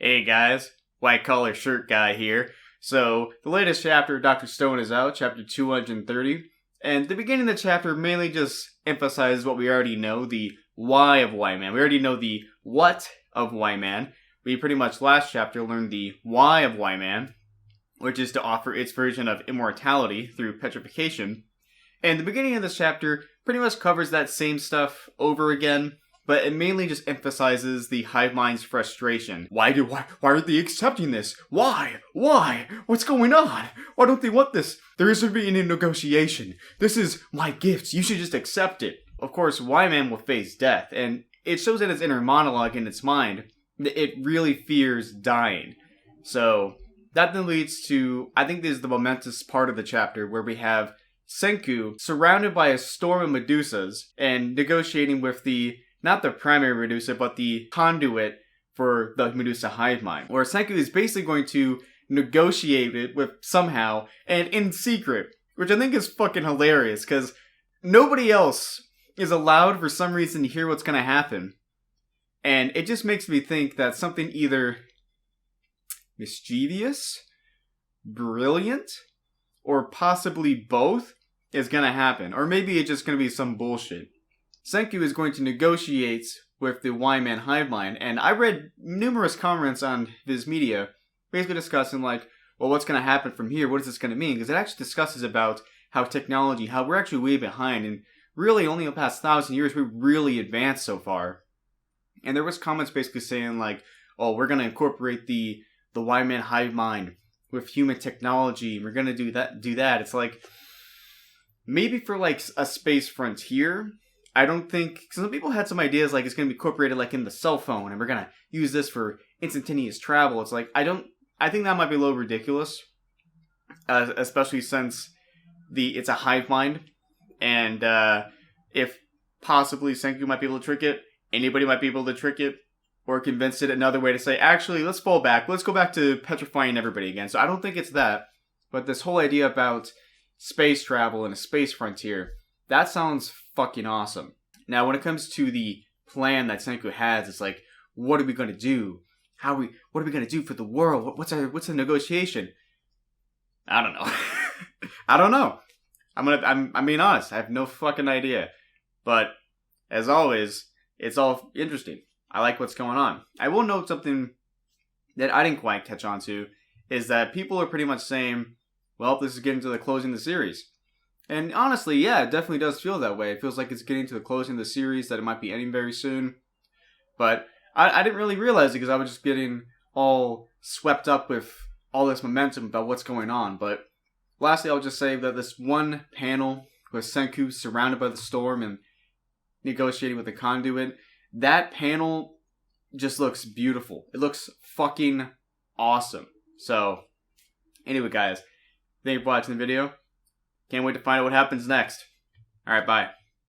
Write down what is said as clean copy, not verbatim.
Hey guys, white collar shirt guy here. So, the latest chapter of Dr. Stone is out, chapter 230, and the beginning of the chapter mainly just emphasizes what we already know, the why of Why-Man. We already know the what of Why-Man. We pretty much last chapter learned the why of Why-Man, which is to offer its version of immortality through petrification. And the beginning of this chapter pretty much covers that same stuff over again, but it mainly just emphasizes the hive mind's frustration. Why aren't they accepting this? Why? What's going on? Why don't they want this? There isn't being any negotiation. This is my gift. You should just accept it. Of course, Why-Man will face death, and it shows in its inner monologue in its mind that it really fears dying. So that then leads to, I think this is the momentous part of the chapter where we have Senku surrounded by a storm of Medusas and negotiating with not the primary Medusa, but the conduit for the Medusa hive mind. Where Senku is basically going to negotiate it with somehow, and in secret, which I think is fucking hilarious, because nobody else is allowed for some reason to hear what's going to happen. And it just makes me think that something either mischievous, brilliant, or possibly both is going to happen. Or maybe it's just going to be some bullshit. Senku is going to negotiate with the Why-Man hive mind, and I read numerous comments on Viz Media basically discussing like, well, what's going to happen from here? What is this going to mean? Because it actually discusses about how technology, how we're actually way behind, and really only in the past 1,000 years we've really advanced so far. And there was comments basically saying like, oh, we're going to incorporate the Why-Man hive mind with human technology. We're going to do that. It's like, maybe for like a space frontier. I don't think, some people had some ideas like it's going to be incorporated like in the cell phone and we're going to use this for instantaneous travel. It's like, I think that might be a little ridiculous, especially since it's a hive mind, and if possibly Senku might be able to trick it, anybody might be able to trick it, or convince it another way to say, actually, let's fall back, let's go back to petrifying everybody again. So I don't think it's that, but this whole idea about space travel and a space frontier, that sounds fucking awesome. Now, when it comes to the plan that Senku has, it's like, what are we going to do? What are we going to do for the world? What's the negotiation? I don't know. I don't know. I'm being honest. I have no fucking idea. But, as always, it's all interesting. I like what's going on. I will note something that I didn't quite catch on to, is that people are pretty much saying, well, this is getting to the closing of the series. And honestly, yeah, it definitely does feel that way. It feels like it's getting to the closing of the series, that it might be ending very soon. But I didn't really realize it because I was just getting all swept up with all this momentum about what's going on. But lastly, I'll just say that this one panel with Senku surrounded by the storm and negotiating with the conduit, that panel just looks beautiful. It looks fucking awesome. So, anyway guys, thank you for watching the video. Can't wait to find out what happens next. Alright, bye.